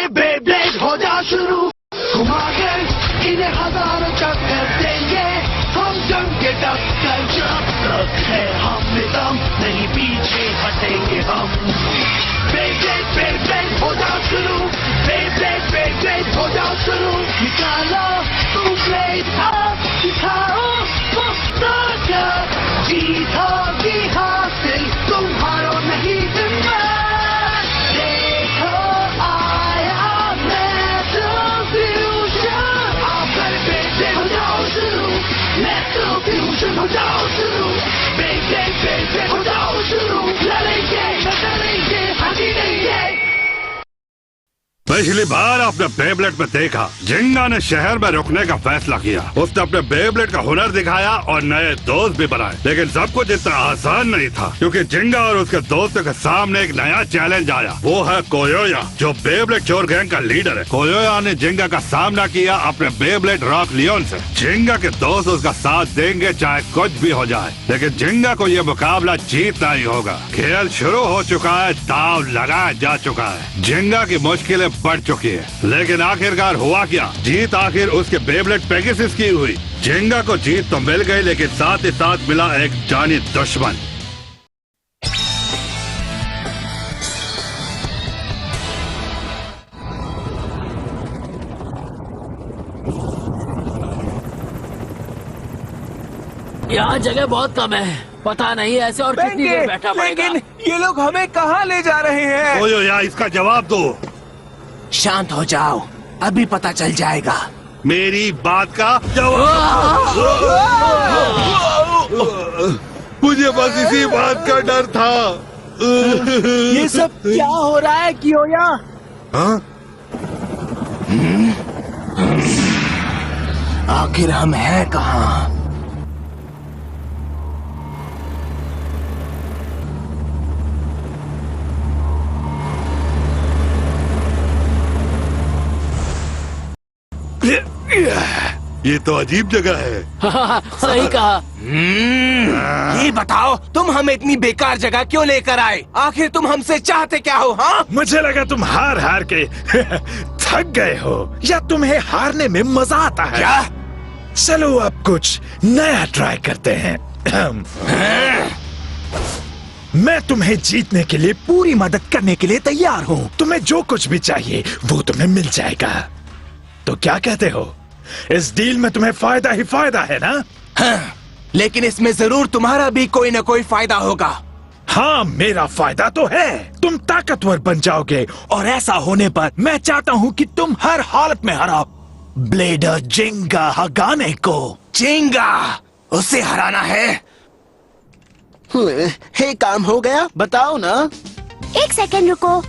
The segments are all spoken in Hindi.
बेब्लेड हो जा शुरू, घुमाकर इन्हें हजारों चक्कर देंगे हम, जम के टक्कर जब तक है हम में दम, नहीं पीछे हटेंगे हम। बेब्लेड हो जा शुरू, बेब्लेड हो जा शुरू, निकालो तुम ब्लेड अब, दिखाओ पुस्तक, जीत होगी हासिल, तुम्हारो नहीं हिम्मत, देखो आया मेटल फ्यूजन, आप बेब्लेड हो जाओ शुरू, मेटल फ्यूजन हो जाओ शुरू, बेब्लेड हो जाओ शुरू, लड़ेंगे बदलेंगे हटी देंगे। पिछली बार आपने बेब्लेड में देखा जिंगा ने शहर में रुकने का फैसला किया। उसने अपने बेब्लेड का हुनर दिखाया और नए दोस्त भी बनाए, लेकिन सब कुछ इतना आसान नहीं था, क्योंकि जिंगा और उसके दोस्तों के सामने एक नया चैलेंज आया। वो है कोयोया, जो बेब्लेड चोर गैंग का लीडर है। कोयोया ने जिंगा का सामना किया अपने बेब्लेड रॉक लियोन से। जिंगा के दोस्त उसका साथ देंगे चाहे कुछ भी हो जाए, लेकिन जिंगा को ये मुकाबला जीतना ही होगा। खेल शुरू हो चुका है, दाव लगाया जा चुका है, जिंगा की मुश्किलें बढ़ चुकी है, लेकिन आखिरकार हुआ क्या? जीत आखिर उसके बेब्लेड पेगासस की हुई। जिंगा को जीत तो मिल गई, लेकिन साथ ही साथ मिला एक जानी दुश्मन। यहाँ जगह बहुत कम है, पता नहीं ऐसे और कितनी देर बैठा पड़ेगा। लेकिन ये लोग हमें कहाँ ले जा रहे हैं? कोयोया, इसका जवाब दो। शांत हो जाओ, अभी पता चल जाएगा। मेरी बात का जवाब। मुझे बस इसी बात का डर था। ये सब क्या हो रहा है कियोया? हाँ? आखिर हम हैं कहाँ? ये तो अजीब जगह है। सही कहा। ये बताओ, तुम हमें इतनी बेकार जगह क्यों लेकर आए? आखिर तुम हमसे चाहते क्या हो? हाँ, मुझे लगा तुम हार हार के थक गए हो, या तुम्हें हारने में मजा आता है। क्या? चलो अब कुछ नया ट्राई करते हैं। मैं तुम्हें जीतने के लिए पूरी मदद करने के लिए तैयार हूँ। तुम्हें जो कुछ भी चाहिए वो तुम्हें मिल जाएगा। तो क्या कहते हो? इस डील में तुम्हें फायदा ही फायदा है ना? हाँ, लेकिन इसमें जरूर तुम्हारा भी कोई न कोई फायदा होगा। हाँ, मेरा फायदा तो है। तुम ताकतवर बन जाओगे, और ऐसा होने पर मैं चाहता हूँ कि तुम हर हालत में हराओ ब्लेडर जिंगा हगाने को। जिंगा, उसे हराना है? हे, काम हो गया? बताओ ना। एक सेकंड रुको।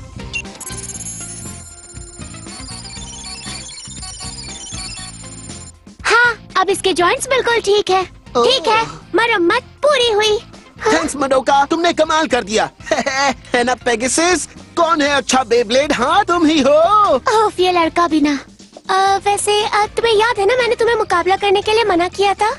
हाँ, अब इसके जॉइंट्स बिल्कुल ठीक है। ठीक है, मरम्मत पूरी हुई। थैंक्स मडोका, तुमने कमाल कर दिया। है ना पेगासस? कौन है अच्छा बेब्लेड? हाँ, तुम ही हो। ओफ, ये लड़का भी ना। वैसे तुम्हें याद है ना, मैंने तुम्हें मुकाबला करने के लिए मना किया था।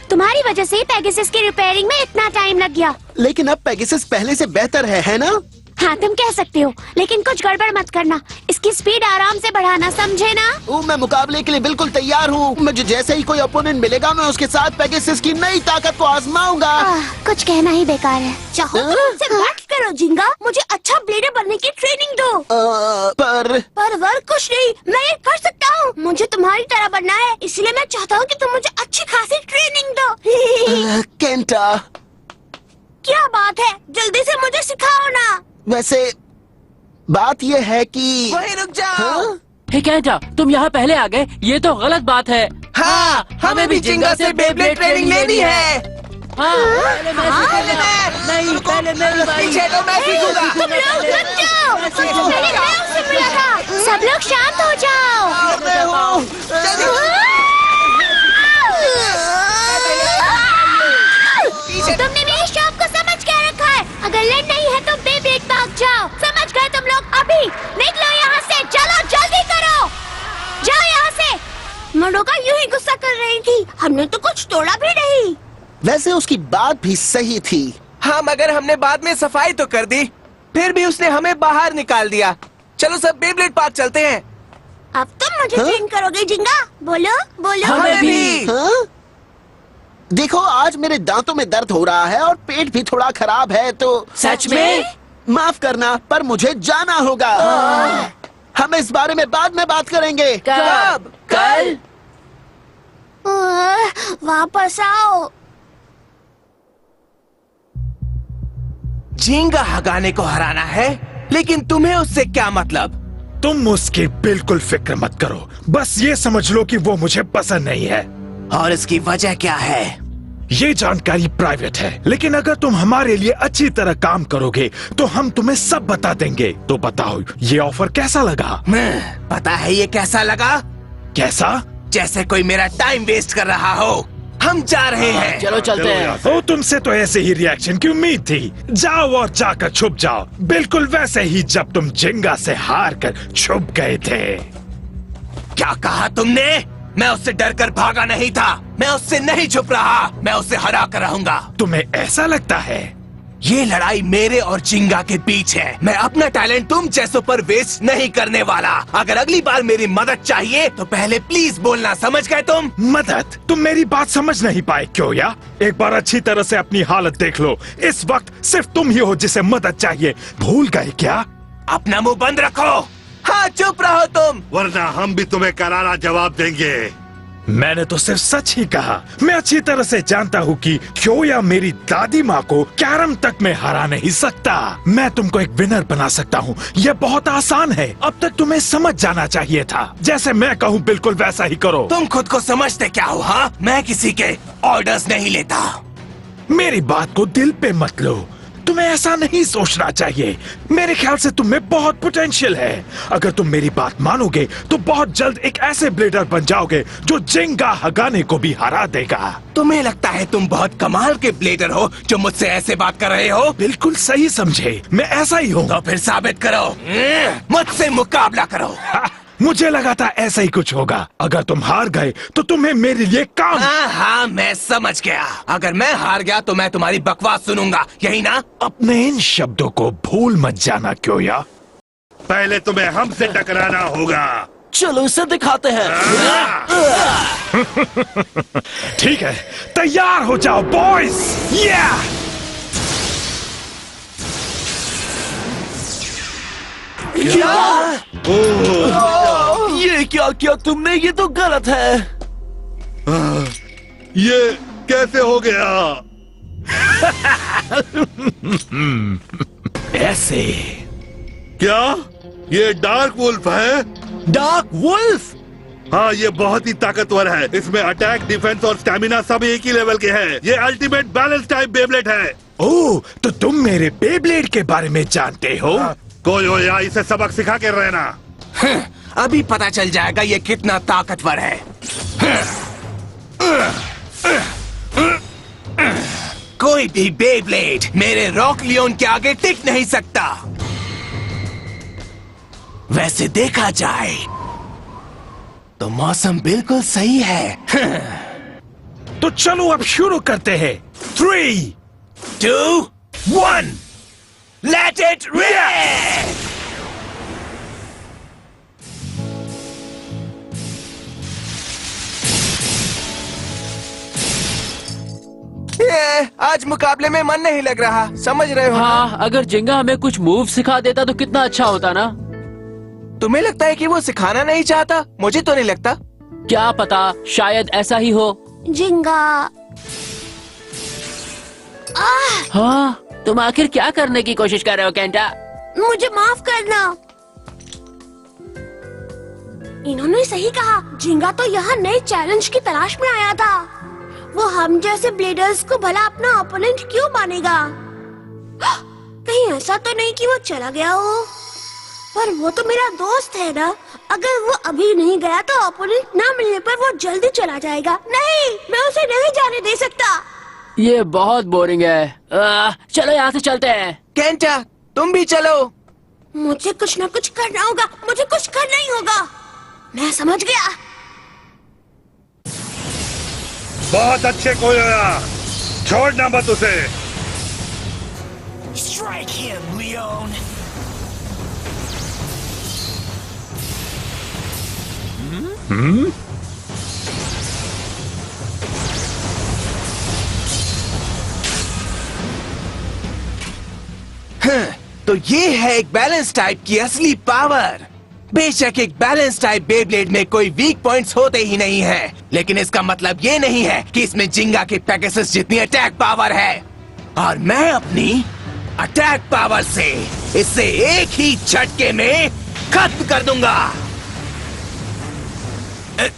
तुम्हारी वजह से पेगासस की रिपेयरिंग में इतना टाइम लग गया। लेकिन अब पेगासस पहले से बेहतर है ना? हाँ, तुम कह सकते हो, लेकिन कुछ गड़बड़ मत करना। इसकी स्पीड आराम से बढ़ाना, समझे ना? मैं मुकाबले के लिए बिल्कुल तैयार हूँ। मुझे जैसे ही कोई ओपोनेंट मिलेगा, मैं उसके साथ पेगासस की नई ताकत को आजमाऊंगा। कुछ कहना ही बेकार है। चाहो तो मुझसे बात करो जिंगा, मुझे अच्छा ब्लेडर बनने की ट्रेनिंग दो। पर वर्क कुछ नहीं, मैं ये कर सकता हूँ। मुझे तुम्हारी तरह बनना है, इसलिए मैं चाहता हूँ कि तुम मुझे अच्छी खासी ट्रेनिंग दो। केंटा, क्या बात है, जल्दी से मुझे सिखाओ ना। वैसे बात ये है कि वहीं रुक जाओ। हे केंटा, तुम यहाँ पहले आ गए, ये तो गलत बात है। हाँ, हमें भी जिंगा से बेब्लेड ट्रेनिंग लेनी है। हाँ, पहले मैं सीखूंगा। नहीं, पहले मेरी बारी। पीछे तो मैं सीखूंगा। तुम लोग रुक जाओ, मैंने क्या उससे मिला था। सब लोग शांत हो जाओ। मैं हूँ। तुमने मेरी शॉप को समझ क्या रखा है? अगर लड़ना ही है तो बेब्लेड भाग जाओ। समझ गए तुम लोग? अभी निकलो यहाँ से, चलो जल्दी करो, जाओ यहाँ से। मडोका यूं ही गुस्सा कर रही थी, हमने तो कुछ तोड़ा भी नहीं। वैसे उसकी बात भी सही थी। हाँ, मगर हमने बाद में सफाई तो कर दी, फिर भी उसने हमें बाहर निकाल दिया। चलो सब बेब्लेड पार्क चलते हैं। अब तुम मुझे ट्रेन करोगे जिंगा? बोलो बोलो। हमें भी। हाँ? देखो आज मेरे दांतों में दर्द हो रहा है और पेट भी थोड़ा खराब है, तो सच में? माफ करना पर मुझे जाना होगा। हम इस बारे में बाद में बात करेंगे। कब? कल? वापस आओ। झींगा हगाने को हराना है, लेकिन तुम्हें उससे क्या मतलब? तुम उसकी बिल्कुल फिक्र मत करो, बस ये समझ लो कि वो मुझे पसंद नहीं है। और इसकी वजह क्या है? ये जानकारी प्राइवेट है, लेकिन अगर तुम हमारे लिए अच्छी तरह काम करोगे तो हम तुम्हें सब बता देंगे। तो बताओ ये ऑफर कैसा लगा? पता है ये कैसा लगा? कैसा? जैसे कोई मेरा टाइम वेस्ट कर रहा हो। हम जा रहे हैं। चलो चलते हैं। ओ तुमसे तो ऐसे ही रिएक्शन की उम्मीद थी। जाओ और जाकर छुप जाओ, बिल्कुल वैसे ही जब तुम जिंगा से हार कर छुप गए थे। क्या कहा तुमने? मैं उससे डर कर भागा नहीं था। मैं उससे नहीं छुप रहा। मैं उसे हरा कर रहूंगा। तुम्हें ऐसा लगता है? ये लड़ाई मेरे और जिंगा के बीच है। मैं अपना टैलेंट तुम जैसों पर वेस्ट नहीं करने वाला। अगर अगली बार मेरी मदद चाहिए तो पहले प्लीज बोलना, समझ गए तुम? मदद? तुम मेरी बात समझ नहीं पाए क्यों या? एक बार अच्छी तरह से अपनी हालत देख लो। इस वक्त सिर्फ तुम ही हो जिसे मदद चाहिए। भूल गए क्या? अपना मुंह बंद रखो। हाँ चुप रहो तुम। वरना हम भी तुम्हें करारा जवाब देंगे। मैंने तो सिर्फ सच ही कहा। मैं अच्छी तरह से जानता हूँ कि क्योया मेरी दादी माँ को कैरम तक में हरा नहीं सकता। मैं तुमको एक विनर बना सकता हूँ। यह बहुत आसान है। अब तक तुम्हें समझ जाना चाहिए था। जैसे मैं कहूँ बिल्कुल वैसा ही करो। तुम खुद को समझते क्या हो? हाँ, मैं किसी के ऑर्डर्स नहीं लेता। मेरी बात को दिल पे मत लो। तुम्हें ऐसा नहीं सोचना चाहिए। मेरे ख्याल से तुम में बहुत पोटेंशियल है। अगर तुम मेरी बात मानोगे तो बहुत जल्द एक ऐसे ब्लेडर बन जाओगे जो जिंगा हगाने को भी हरा देगा। तुम्हें लगता है तुम बहुत कमाल के ब्लेडर हो जो मुझसे ऐसे बात कर रहे हो? बिल्कुल सही समझे, मैं ऐसा ही हूँ। तो फिर साबित करो। मुझसे मुकाबला करो। मुझे लगा था ऐसा ही कुछ होगा। अगर तुम हार गए तो तुम्हें मेरे लिए काम। हाँ, मैं समझ गया। अगर मैं हार गया तो मैं तुम्हारी बकवास सुनूंगा, यही ना? अपने इन शब्दों को भूल मत जाना क्योया। पहले तुम्हें हमसे टकराना होगा। चलो इसे दिखाते हैं। ठीक है, तैयार हो जाओ बॉयज। ये क्या किया तुमने? ये तो गलत है। ये कैसे हो गया? ऐसे। क्या ये डार्क वुल्फ है? Dark wolf? हाँ, ये बहुत ही ताकतवर है। इसमें अटैक, डिफेंस और स्टैमिना सब एक ही लेवल के हैं। ये अल्टीमेट बैलेंस टाइप बेब्लेड है। ओह, तो तुम मेरे बेब्लेड के बारे में जानते हो? कोई हो या इसे सबक सिखा के रहना। अभी पता चल जाएगा ये कितना ताकतवर है। कोई भी बेब्लेड मेरे रॉक लियोन के आगे टिक नहीं सकता। वैसे देखा जाए तो मौसम बिल्कुल सही है। तो चलो अब शुरू करते हैं। 3, 2, 1, let it rip! आज मुकाबले में मन नहीं लग रहा, समझ रहे हो? हाँ, अगर जिंगा हमें कुछ मूव सिखा देता तो कितना अच्छा होता ना। तुम्हें लगता है कि वो सिखाना नहीं चाहता? मुझे तो नहीं लगता। क्या पता, शायद ऐसा ही हो। जिंगा। हाँ, तुम आखिर क्या करने की कोशिश कर रहे हो केंटा? मुझे माफ करना। इन्होंने सही कहा। जिंगा तो यहाँ नए चैलेंज की तलाश में आया था। वो हम जैसे ब्लेडर्स को भला अपना ओपोनेंट क्यों मानेगा? कहीं ऐसा तो नहीं कि वो चला गया हो? पर वो तो मेरा दोस्त है ना। अगर वो अभी नहीं गया तो ओपोनेंट ना मिलने पर वो जल्दी चला जाएगा। नहीं, मैं उसे नहीं जाने दे सकता। ये बहुत बोरिंग है। चलो यहाँ से चलते हैं। केंटा, तुम भी चलो। मुझे कुछ ना कुछ करना होगा। मुझे कुछ करना ही होगा। मैं समझ गया। बहुत अच्छे कोयोया, छोड़ना मत उसे। Strike him, Leon. तो ये है एक बैलेंस टाइप की असली पावर। बेशक एक बैलेंस टाइप बेब्लेड में कोई वीक पॉइंट्स होते ही नहीं है, लेकिन इसका मतलब ये नहीं है कि इसमें जिंगा के पेगासस जितनी अटैक पावर है। और मैं अपनी अटैक पावर से इसे एक ही झटके में खत्म कर दूंगा।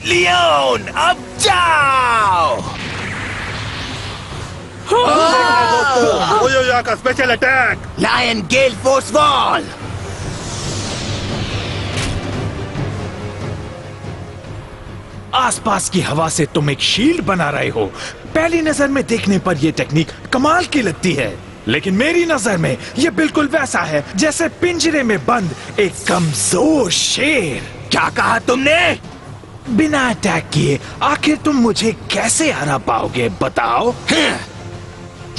लियोन, अब जाओ। ओयोया का स्पेशल अटैक। लायन गेल फोर्स वॉल। आसपास की हवा से तुम एक शील्ड बना रहे हो। पहली नजर में देखने पर यह टेक्निक कमाल की लगती है, लेकिन मेरी नजर में यह बिल्कुल वैसा है जैसे पिंजरे में बंद एक कमजोर शेर। क्या कहा तुमने? बिना अटैक किए आखिर तुम मुझे कैसे हरा पाओगे, बताओ?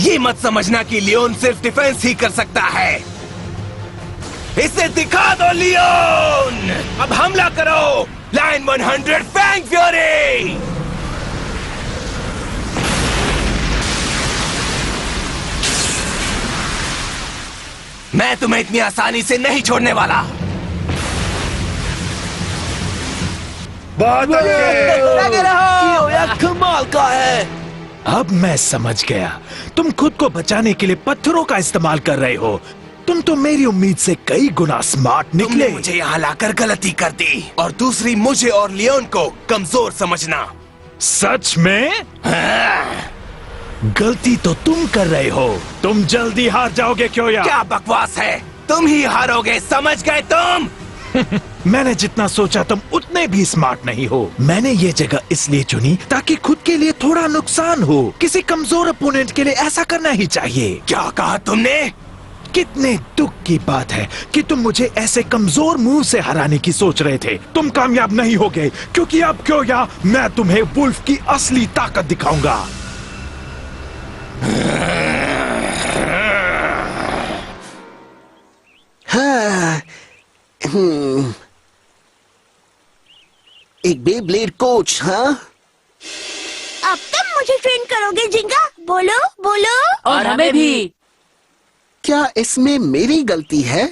ये मत समझना कि लियोन सिर्फ डिफेंस ही कर सकता है। इसे दिखा दो लियोन। अब हमला करो। Line 100 fang fury. मैं तुम्हें इतनी आसानी से नहीं छोड़ने वाला। बहुत अच्छे। कमाल का है। अब मैं समझ गया, तुम खुद को बचाने के लिए पत्थरों का इस्तेमाल कर रहे हो। तुम तो मेरी उम्मीद से कई गुना स्मार्ट निकले। तुमने मुझे यहाँ लाकर गलती कर दी, और दूसरी मुझे और लियोन को कमजोर समझना। सच में? गलती तो तुम कर रहे हो। तुम जल्दी हार जाओगे क्यों यार? क्या बकवास है, तुम ही हारोगे, समझ गए तुम? मैंने जितना सोचा तुम उतने भी स्मार्ट नहीं हो। मैंने ये जगह इसलिए चुनी ताकि खुद के लिए थोड़ा नुकसान हो। किसी कमजोर अपोनेंट के लिए ऐसा करना ही चाहिए। क्या कहा तुमने? कितने दुख की बात है कि तुम मुझे ऐसे कमजोर मुंह से हराने की सोच रहे थे। तुम कामयाब नहीं हो गए, क्योंकि अब क्यों या मैं तुम्हें वुल्फ की असली ताकत दिखाऊंगा। हाँ, एक बेब्लेड कोच, हाँ? अब तुम मुझे ट्रेन करोगे जिंगा? बोलो बोलो। और हमें भी। क्या इसमें मेरी गलती है?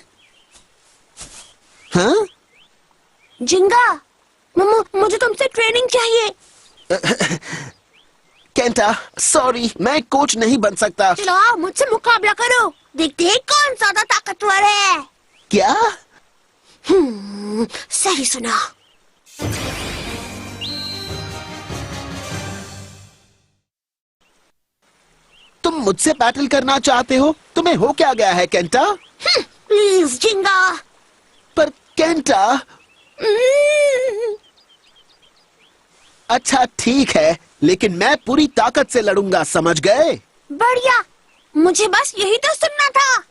हाँ? जिंगा, मुझे तुमसे ट्रेनिंग चाहिए। केंटा, सॉरी, मैं कोच नहीं बन सकता। चलो आओ, मुझसे मुकाबला करो। देखते हैं कौन ज्यादा ताकतवर है। क्या? सही सुना। तुम मुझसे बैटल करना चाहते हो? तुम्हें हो क्या गया है केंटा? प्लीज जिंगा। पर केंटा, अच्छा ठीक है, लेकिन मैं पूरी ताकत से लड़ूंगा, समझ गए? बढ़िया, मुझे बस यही तो सुनना था।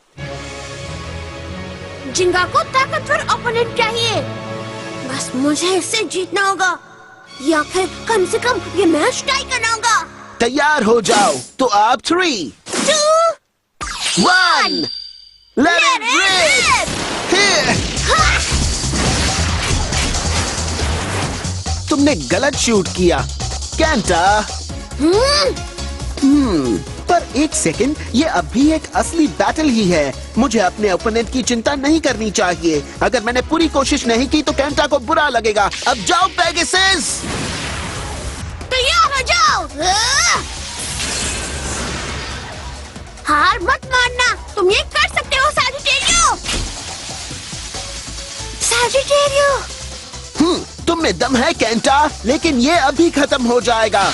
जिंगा को ताकतवर ओपोनेंट चाहिए। बस मुझे इससे जीतना होगा, या फिर कम से कम ये मैच टाई करना होगा। तैयार हो जाओ, तो आप 3, 2, 1, let it rip! तुमने गलत शूट किया, केंटा। पर एक सेकंड, ये अब भी एक असली बैटल ही है। मुझे अपने ओपोनेंट की चिंता नहीं करनी चाहिए। अगर मैंने पूरी कोशिश नहीं की तो केंटा को बुरा लगेगा। अब जाओ पेगासस। तैयार हो जाओ। हार मत मानना, तुम ये कर सकते हो सैजिटेरियो। सैजिटेरियो, तुम में दम है केंटा, लेकिन ये अभी खत्म हो जाएगा।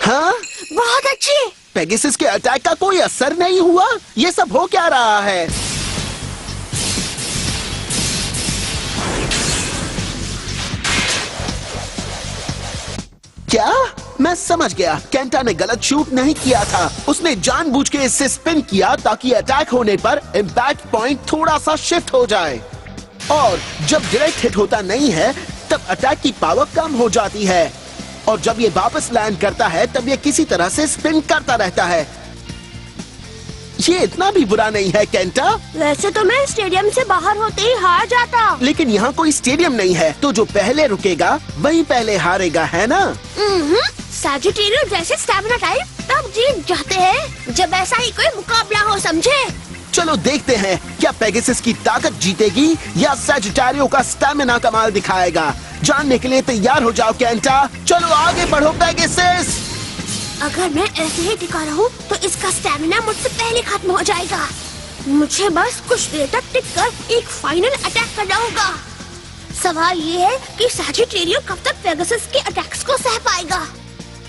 हाँ? बहुत अच्छी। पेगासस के अटैक का कोई असर नहीं हुआ? ये सब हो क्या रहा है? क्या? मैं समझ गया, केंटा ने गलत शूट नहीं किया था। उसने जानबूझ के इससे स्पिन किया ताकि अटैक होने पर इम्पैक्ट पॉइंट थोड़ा सा शिफ्ट हो जाए। और जब डायरेक्ट हिट होता नहीं है तब अटैक की पावर कम हो जाती है, और जब ये वापस लैंड करता है तब ये किसी तरह से स्पिन करता रहता है। ये इतना भी बुरा नहीं है केंटा। वैसे तो मैं स्टेडियम से बाहर होते ही हार जाता। लेकिन यहाँ कोई स्टेडियम नहीं है, तो जो पहले रुकेगा वही पहले हारेगा, है ना? सैजिटेरियो जैसे स्टैमिना टाइप तब जीत जाते हैं जब ऐसा ही कोई मुकाबला हो, समझे? चलो देखते हैं क्या पेगासस की ताकत जीतेगी या सैजिटेरियो का स्टैमिना कमाल दिखाएगा। जानने के लिए तैयार हो जाओ केंटा। चलो आगे बढ़ो पेगासस। अगर मैं ऐसे ही टिका रहूं तो इसका स्टैमिना मुझसे पहले खत्म हो जाएगा। मुझे बस कुछ देर तक टिककर एक फाइनल अटैक करना होगा। सवाल ये है कि सैजिटेरियो कब तक पेगासस के अटैक्स को सह पाएगा।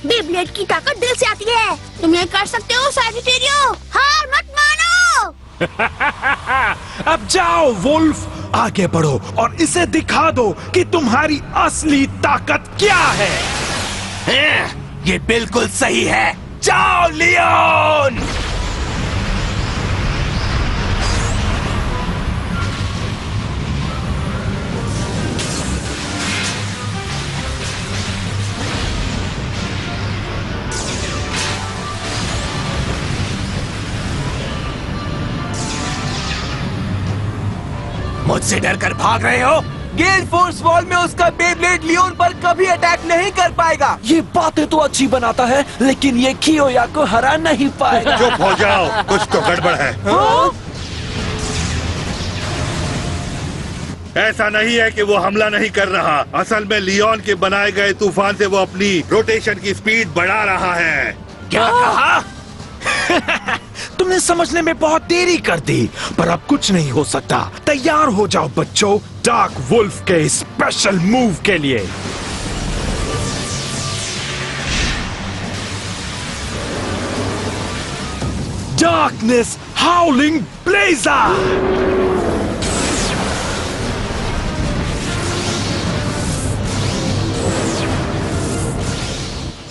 बेब्लेड की ताकत दिल से आती है। तुम ये कर सकते हो सैजिटेरियो, हार मत मानो। अब जाओ वुल्फ, आगे बढ़ो और इसे दिखा दो कि तुम्हारी असली ताकत क्या है। ये बिल्कुल सही है। जाओ लियोन। मुझसे डरकर भाग रहे हो? गेल फोर्स वॉल में उसका बेब्लेड लियोन पर कभी अटैक नहीं कर पाएगा। ये बातें तो अच्छी बनाता है, लेकिन ये कियोया को हरा नहीं पाएगा। चुप हो जाओ, कुछ तो गड़बड़ है। ऐसा नहीं है कि वो हमला नहीं कर रहा। असल में लियोन के बनाए गए तूफान से वो अपनी रोटेशन की स्पीड बढ़ा रहा है। क्या कहा? तुमने समझने में बहुत देरी कर दी, पर अब कुछ नहीं हो सकता। तैयार हो जाओ बच्चों, डार्क वुल्फ के स्पेशल मूव के लिए। Darkness हाउलिंग blazer.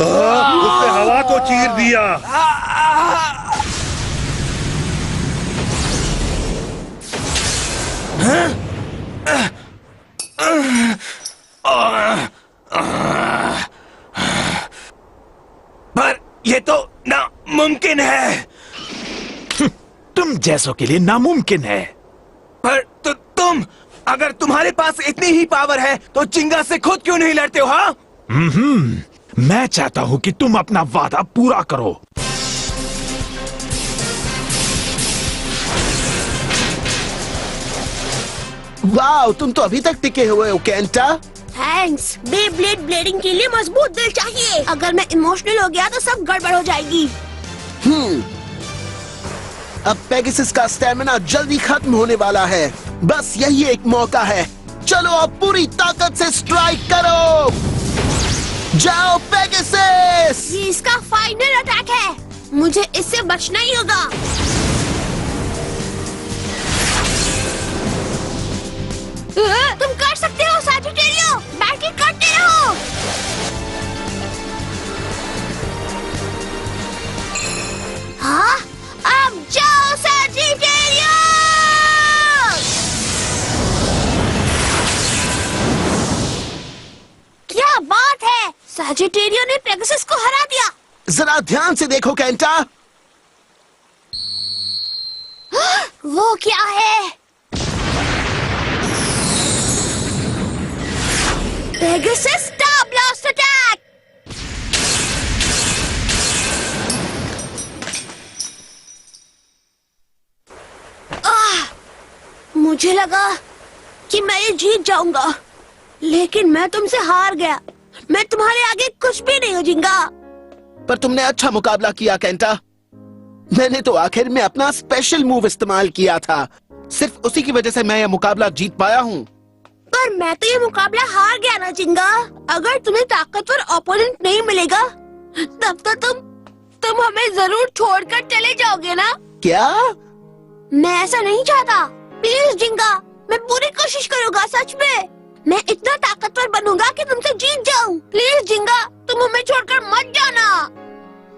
उसने हवा को चीर दिया। पर ये तो नामुमकिन है। तुम जैसों के लिए नामुमकिन है। पर तुम, अगर तुम्हारे पास इतनी ही पावर है तो जिंगा से खुद क्यों नहीं लड़ते हो? हाँ, मैं चाहता हूं कि तुम अपना वादा पूरा करो। वाह, तुम तो अभी तक टिके हुए हो केंटा। थैंक्स। बेब्लेड ब्लेडिंग के लिए मजबूत दिल चाहिए। अगर मैं इमोशनल हो गया तो सब गड़बड़ हो जाएगी। अब पेगासस का स्टैमिना जल्दी खत्म होने वाला है। बस यही एक मौका है। चलो अब पूरी ताकत से स्ट्राइक करो। जाओ पेगासस। ये इसका फाइनल अटैक है। मुझे इससे बचना ही होगा। तुम कर सकते हो सैजिटेरियो, बैटिंग करते रहो। हाँ, अब जाओ सैजिटेरियो। क्या बात है, सैजिटेरियो ने पेगासस को हरा दिया। जरा ध्यान से देखो केंटा। वो क्या है? Pegasus star blast attack. मुझे लगा कि मैं ये जीत जाऊंगा, लेकिन मैं तुमसे हार गया। मैं तुम्हारे आगे कुछ भी नहीं हो जिंगा। पर तुमने अच्छा मुकाबला किया केंटा। मैंने तो आखिर में अपना स्पेशल मूव इस्तेमाल किया था। सिर्फ उसी की वजह से मैं यह मुकाबला जीत पाया हूँ। पर मैं तो ये मुकाबला हार गया ना जिंगा। अगर तुम्हें ताकतवर ओपोनेंट नहीं मिलेगा तब तो तुम हमें जरूर छोड़कर चले जाओगे ना। क्या? मैं ऐसा नहीं चाहता। प्लीज जिंगा, मैं पूरी कोशिश करूंगा। सच में मैं इतना ताकतवर बनूंगा कि तुमसे जीत जाऊं। प्लीज जिंगा, तुम हमें छोड़कर मत जाना।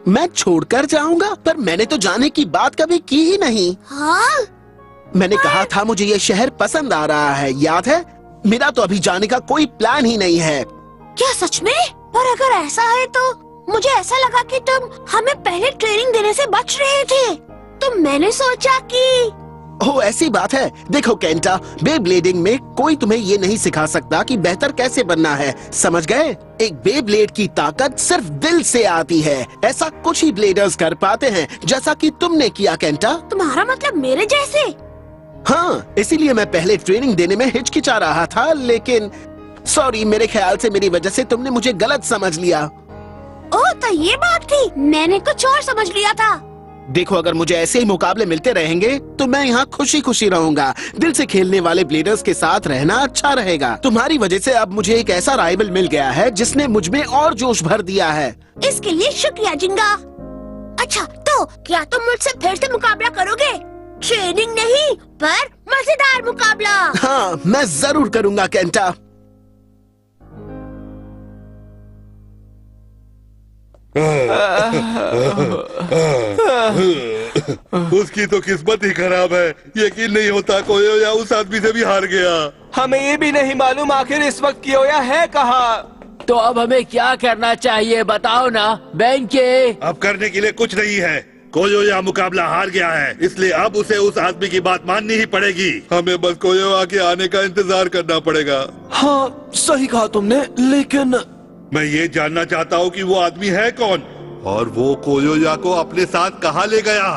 मैं छोड़कर जाऊंगा? पर मैंने तो जाने की बात कभी की ही नहीं। हाँ? मैंने कहा था मुझे ये शहर पसंद आ रहा है, याद है? मेरा तो अभी जाने का कोई प्लान ही नहीं है। क्या सच में? पर अगर ऐसा है तो मुझे ऐसा लगा कि तुम हमें पहले ट्रेनिंग देने से बच रहे थे। तो मैंने सोचा कि ओ ऐसी बात है। देखो केंटा, बेब्लेडिंग में कोई तुम्हें ये नहीं सिखा सकता कि बेहतर कैसे बनना है, समझ गए? एक बेब्लेड की ताकत सिर्फ दिल से आती है। ऐसा कुछ ही ब्लेडर्स कर पाते हैं, जैसा कि तुमने किया केंटा। तुम्हारा मतलब मेरे जैसे? हाँ, इसीलिए मैं पहले ट्रेनिंग देने में हिचकिचा रहा था, लेकिन सॉरी, मेरे ख्याल से मेरी वजह से तुमने मुझे गलत समझ लिया। ओह, तो ये बात थी। मैंने कुछ और समझ लिया था। देखो, अगर मुझे ऐसे ही मुकाबले मिलते रहेंगे तो मैं यहाँ खुशी खुशी रहूंगा। दिल से खेलने वाले ब्लेडर्स के साथ रहना अच्छा रहेगा। तुम्हारी वजह से अब मुझे एक ऐसा राइवल मिल गया है जिसने मुझ में और जोश भर दिया है। इसके लिए शुक्रिया जिंगा। अच्छा, तो क्या तुम मुझसे फिर से मुकाबला करोगे? ट्रेनिंग नहीं, पर मजेदार मुकाबला। हाँ, मैं जरूर करूंगा केंटा। उसकी तो किस्मत ही खराब है। यकीन नहीं होता कोयोया उस आदमी से भी हार गया। हमें ये भी नहीं मालूम आखिर इस वक्त कियोया है कहाँ। तो अब हमें क्या करना चाहिए बताओ ना बेंके। अब करने के लिए कुछ नहीं है। कोयोया मुकाबला हार गया है, इसलिए अब उसे उस आदमी की बात माननी ही पड़ेगी। हमें बस कोयोया के आने का इंतजार करना पड़ेगा। हाँ, सही कहा तुमने, लेकिन मैं ये जानना चाहता हूँ कि वो आदमी है कौन और वो कोयोया को अपने साथ कहाँ ले गया।